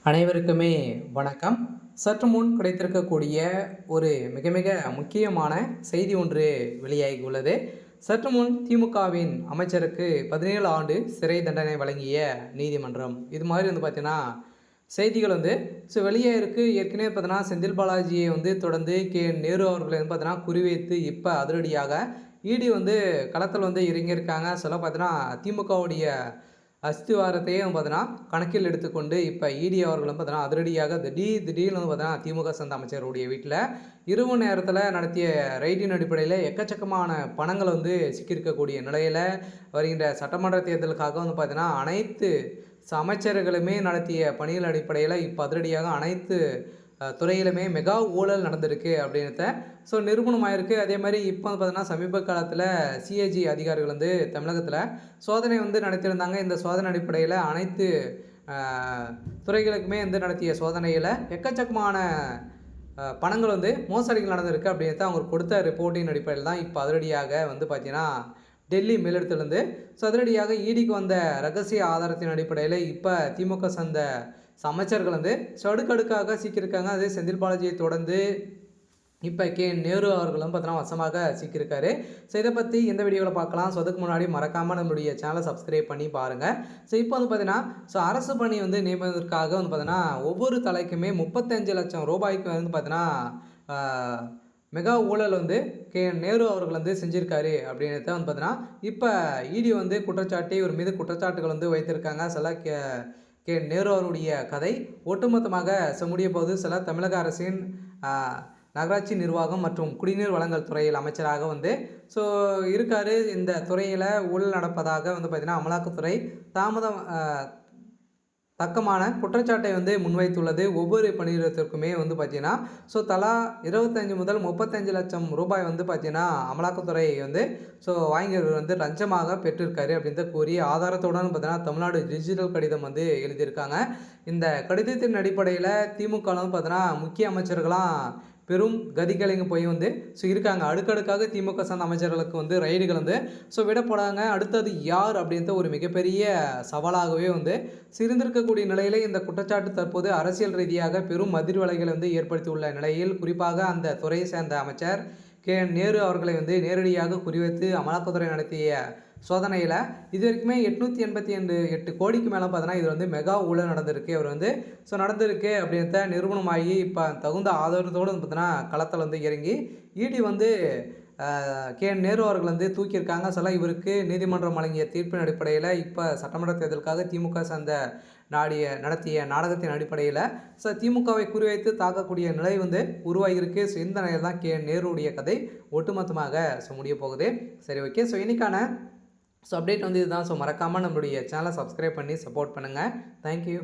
அனைவருக்குமே வணக்கம். சற்று முன் கிடைத்திருக்கக்கூடிய ஒரு மிக மிக முக்கியமான செய்தி ஒன்று வெளியாகி உள்ளது. சற்று முன் திமுகவின் அமைச்சருக்கு 17 ஆண்டு சிறை தண்டனை வழங்கிய நீதிமன்றம். இது மாதிரி பார்த்தீங்கன்னா, செய்திகள் வெளியே இருக்கு. ஏற்கனவே பார்த்தீங்கன்னா, செந்தில் பாலாஜியை தொடர்ந்து நேரு அவர்களை பார்த்தீங்கன்னா குறிவைத்து இப்ப அதிரடியாக இடி களத்தில் இறங்கியிருக்காங்க. சொல்ல பார்த்தீங்கன்னா, திமுகவுடைய அஸ்திவாரத்தையே பார்த்தீங்கன்னா கணக்கில் எடுத்துக்கொண்டு இப்போ இடி அவர்களும் பார்த்தீங்கன்னா அதிரடியாக திடீர்னு பார்த்தீங்கன்னா திமுக சேர்ந்த அமைச்சருடைய வீட்டில் இரவு நேரத்தில் நடத்திய ரைடின் அடிப்படையில் எக்கச்சக்கமான பணங்கள் சிக்கியிருக்கக்கூடிய நிலையில் வருகின்ற சட்டமன்ற தேர்தலுக்காக பார்த்தீங்கன்னா அனைத்து அமைச்சர்களுமே நடத்திய பணிகள் அடிப்படையில் இப்போ அதிரடியாக அனைத்து துறையிலுமே மெகா ஊழல் நடந்திருக்கு அப்படின்றத நிரூபணமாயிருக்கு. அதே மாதிரி இப்போ பார்த்தீங்கன்னா சமீப காலத்தில் சிஏஜி அதிகாரிகள் தமிழகத்தில் சோதனை நடத்தியிருந்தாங்க. இந்த சோதனை அடிப்படையில் அனைத்து துறைகளுக்குமே நடத்திய சோதனையில் எக்கச்சக்கமான பணங்கள் மோசடிகள் நடந்திருக்கு அப்படின்றத அவங்க கொடுத்த ரிப்போர்ட்டின் அடிப்படையில் தான் இப்போ அதிரடியாக பார்த்தீங்கன்னா டெல்லி மேலிடத்துலேருந்து அதிரடியாக ஈடிக்கு வந்த ரகசிய ஆதாரத்தின் அடிப்படையில் இப்போ திமுக சந்த அமைச்சர்கள் அடுக்கடுக்காக சிக்கியிருக்காங்க. அதே செந்தில் பாலாஜியை தொடர்ந்து இப்போ நேரு அவர்களும் பார்த்தீங்கன்னா வசமாக சிக்கியிருக்காரு. இதை பற்றி இந்த வீடியோவில் பார்க்கலாம். அதுக்கு முன்னாடி மறக்காமல் நம்மளுடைய சேனலை சப்ஸ்கிரைப் பண்ணி பாருங்கள். இப்போ பார்த்தீங்கன்னா அரசு பணி நியமனத்திற்காக பார்த்தீங்கன்னா ஒவ்வொரு தலைக்குமே 35 லட்சம் ரூபாய்க்கு பார்த்தீங்கன்னா மெகா ஊழல் நேரு அவர்கள் செஞ்சுருக்காரு அப்படின்றத பார்த்தீங்கன்னா இப்போ இடி குற்றச்சாட்டு இவர் மீது குற்றச்சாட்டுகள் வைத்திருக்காங்க. சில நேரு அவருடைய கதை ஒட்டுமொத்தமாக முடிய போது சில தமிழக அரசின் நகராட்சி நிர்வாகம் மற்றும் குடிநீர் வழங்கல் துறையில் அமைச்சராக இருக்கார். இந்த துறையில் ஊழல் நடப்பதாக பார்த்திங்கன்னா அமலாக்கத்துறை தக்கமான குற்றச்சாட்டை முன்வைத்துள்ளது. ஒவ்வொரு பணியிடத்திற்குமே பார்த்திங்கன்னா தலா 25 முதல் 35 லட்சம் ரூபாய் பார்த்திங்கன்னா அமலாக்கத்துறை வாங்கியவர் லஞ்சமாக பெற்றிருக்காரு அப்படின்றத கூறி ஆதாரத்துடன் பார்த்தீங்கன்னா தமிழ்நாடு டிஜிட்டல் கடிதம் எழுதியிருக்காங்க. இந்த கடிதத்தின் அடிப்படையில் திமுக பார்த்தீங்கன்னா முக்கிய அமைச்சர்களாம் பெரும் கதிகளைங்க போய் இருக்காங்க. அடுக்கடுக்காக திமுக சார்ந்த அமைச்சர்களுக்கு ரைடுகள் விடப்படாங்க. அடுத்தது யார் அப்படின்ற ஒரு மிகப்பெரிய சவாலாகவே சிரிந்திருக்கக்கூடிய நிலையில் இந்த குற்றச்சாட்டு தற்போது அரசியல் ரீதியாக பெரும் அதிர்வலைகளை ஏற்படுத்தியுள்ள நிலையில் குறிப்பாக அந்த துறையை சேர்ந்த அமைச்சர் நேரு அவர்களை நேரடியாக குறிவைத்து அமலாக்கத்துறை நடத்திய சோதனையில் இது வரைக்குமே 888 கோடிக்கு மேலே பார்த்தீங்கன்னா இது மெகா ஊழல் நடந்திருக்கு. அவர் நடந்திருக்கு அப்படின்றத நிரூபணமாகி இப்போ தகுந்த ஆதாரத்தோடு பார்த்தீங்கன்னா களத்தில் இறங்கி இடி நேரு அவர்கள் தூக்கியிருக்காங்க. இவருக்கு நீதிமன்றம் வழங்கிய தீர்ப்பின் அடிப்படையில் இப்போ சட்டமன்ற தேர்தலுக்காக திமுக சார்ந்த நடத்திய நாடகத்தின் அடிப்படையில் திமுகவை குறிவைத்து தாக்கக்கூடிய நிலை உருவாகியிருக்கு. இந்த நிலையில் தான் நேருடைய கதை ஒட்டுமொத்தமாக முடிய போகுது. சரி, ஓகே. இன்னைக்கான அப்டேட் இதுதான். மறக்காமல் நம்மளுடைய சேனலை சப்ஸ்கிரைப் பண்ணி சப்போர்ட் பண்ணுங்கள். தேங்க்யூ.